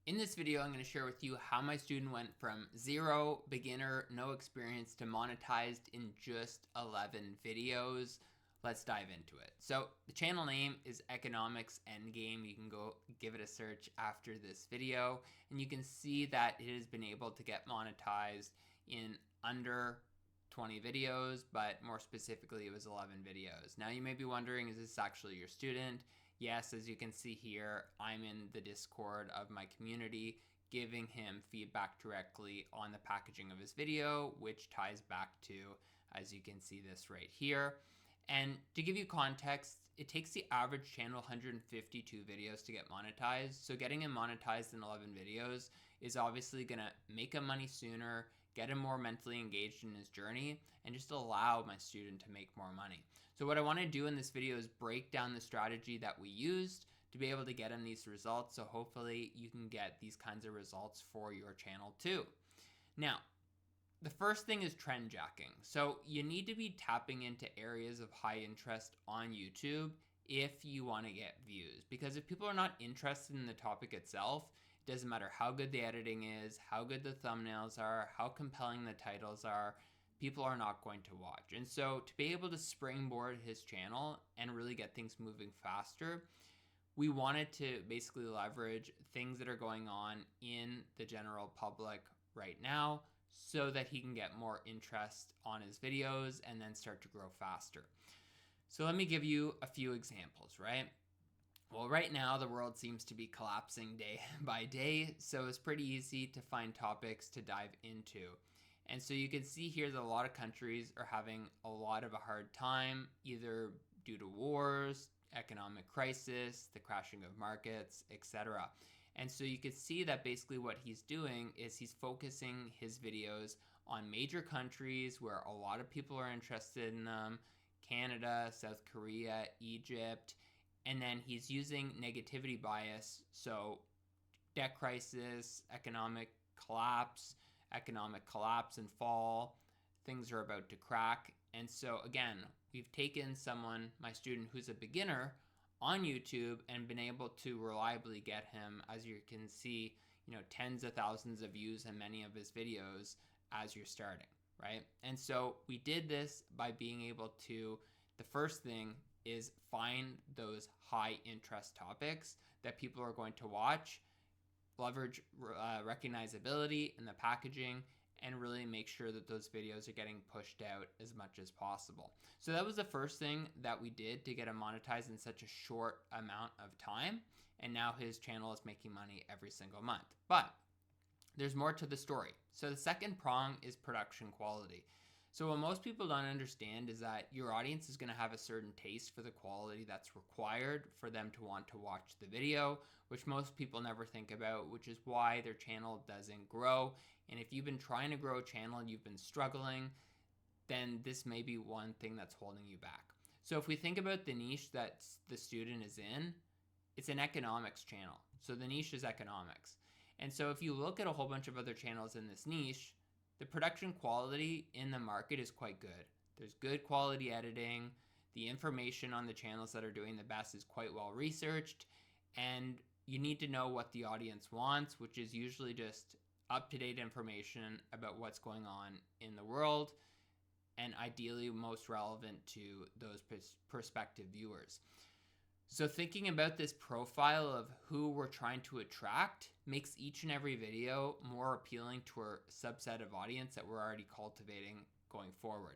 In this video, I'm going to share with you how my student went from zero, beginner, no experience to monetized in just 11 videos. Let's dive into it. So the channel name is Economics Endgame. You can go give it a search after this video, and you can see that it has been able to get monetized in under 20 videos, but more specifically, it was 11 videos. Now you may be wondering, is this actually your student? Yes, as you can see here, I'm in the Discord of my community giving him feedback directly on the packaging of his video, which ties back to, as you can see this right here. And to give you context, it takes the average channel 152 videos to get monetized. So getting him monetized in 11 videos is obviously gonna make him money sooner, get him more mentally engaged in his journey, and just allow my student to make more money. So what I wanna do in this video is break down the strategy that we used to be able to get him these results. So hopefully you can get these kinds of results for your channel too. Now, the first thing is trend jacking. So you need to be tapping into areas of high interest on YouTube if you want to get views. Because if people are not interested in the topic itself, it doesn't matter how good the editing is, how good the thumbnails are, how compelling the titles are, people are not going to watch. And so to be able to springboard his channel and really get things moving faster, we wanted to basically leverage things that are going on in the general public right now, so that he can get more interest on his videos and then start to grow faster. So let me give you a few examples, right? Well, right now the world seems to be collapsing day by day, so it's pretty easy to find topics to dive into. And so you can see here that a lot of countries are having a lot of a hard time, either due to wars, economic crisis, the crashing of markets, etc. And so you can see that basically what he's doing is he's focusing his videos on major countries where a lot of people are interested in them: Canada, South Korea, Egypt, and then he's using negativity bias. So debt crisis, economic collapse and fall, things are about to crack. And so again, we've taken someone, my student who's a beginner on YouTube, and been able to reliably get him, as you can see, tens of thousands of views in many of his videos as you're starting, right? And so we did this by being able to, the first thing is find those high interest topics that people are going to watch, leverage recognizability in the packaging, and really make sure that those videos are getting pushed out as much as possible. So that was the first thing that we did to get him monetized in such a short amount of time. And now his channel is making money every single month. But there's more to the story. So the second prong is production quality. So what most people don't understand is that your audience is going to have a certain taste for the quality that's required for them to want to watch the video, which most people never think about, which is why their channel doesn't grow. And if you've been trying to grow a channel and you've been struggling, then this may be one thing that's holding you back. So if we think about the niche that the student is in, it's an economics channel. So the niche is economics. And so if you look at a whole bunch of other channels in this niche, the production quality in the market is quite good. There's good quality editing. The information on the channels that are doing the best is quite well researched. And you need to know what the audience wants, which is usually just up-to-date information about what's going on in the world, and ideally most relevant to those prospective viewers. So thinking about this profile of who we're trying to attract makes each and every video more appealing to our subset of audience that we're already cultivating going forward.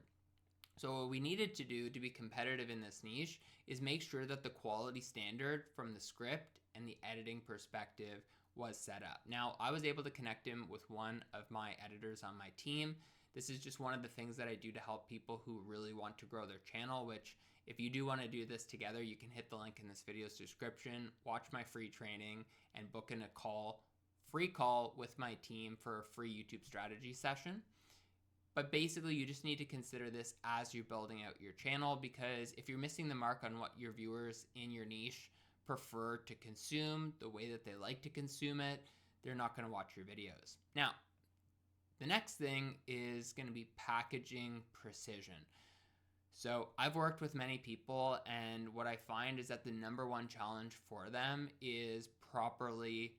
So what we needed to do to be competitive in this niche is make sure that the quality standard from the script and the editing perspective was set up. Now, I was able to connect him with one of my editors on my team. This is just one of the things that I do to help people who really want to grow their channel, which if you do want to do this together, you can hit the link in this video's description, watch my free training, and book in a free call with my team for a free YouTube strategy session. But basically, you just need to consider this as you're building out your channel, because if you're missing the mark on what your viewers in your niche prefer to consume, the way that they like to consume it, they're not going to watch your videos. Now, the next thing is going to be packaging precision. So I've worked with many people, and what I find is that the number one challenge for them is properly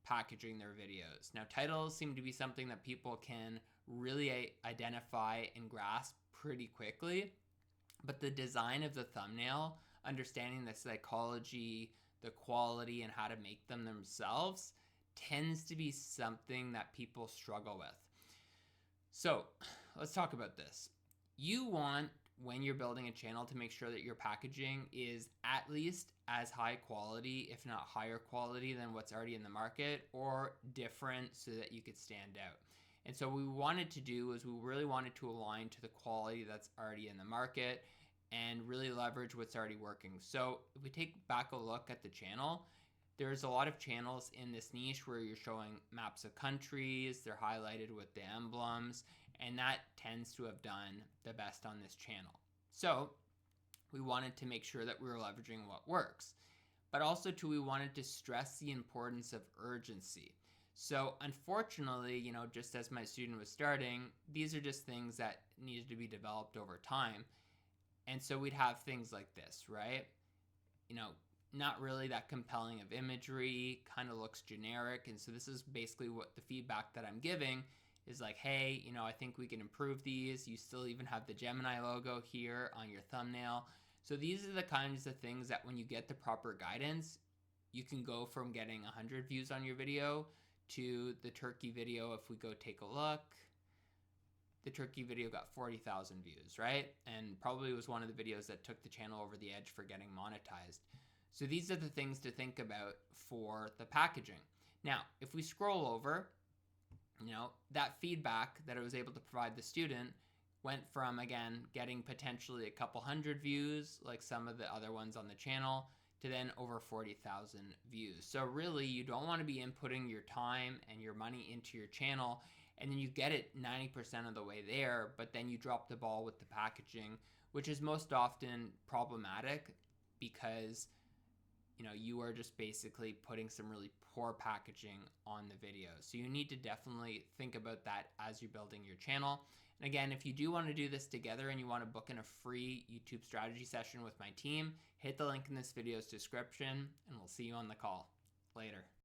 packaging their videos. Now, titles seem to be something that people can really identify and grasp pretty quickly, but the design of the thumbnail, understanding the psychology, the quality, and how to make them themselves tends to be something that people struggle with. So let's talk about this. You want, when you're building a channel, to make sure that your packaging is at least as high quality, if not higher quality than what's already in the market, or different so that you could stand out. And so what we wanted to do is we really wanted to align to the quality that's already in the market and really leverage what's already working. So if we take back a look at the channel, there's a lot of channels in this niche where you're showing maps of countries, they're highlighted with the emblems, and that tends to have done the best on this channel. So we wanted to make sure that we were leveraging what works, but also too, we wanted to stress the importance of urgency. So unfortunately, just as my student was starting, these are just things that needed to be developed over time. And so we'd have things like this, right? Not really that compelling of imagery, kind of looks generic. And so this is basically what the feedback that I'm giving is like, hey, I think we can improve these. You still even have the Gemini logo here on your thumbnail. So these are the kinds of things that when you get the proper guidance, you can go from getting 100 views on your video to the turkey video. If we go take a look, the turkey video got 40,000 views, right? And probably was one of the videos that took the channel over the edge for getting monetized. So these are the things to think about for the packaging. Now, if we scroll over, that feedback that I was able to provide the student went from, again, getting potentially a couple hundred views, like some of the other ones on the channel, to then over 40,000 views. So really, you don't want to be inputting your time and your money into your channel, and then you get it 90% of the way there, but then you drop the ball with the packaging, which is most often problematic because you are just basically putting some really poor packaging on the video. So you need to definitely think about that as you're building your channel. And again, if you do want to do this together and you want to book in a free YouTube strategy session with my team, hit the link in this video's description and we'll see you on the call. Later.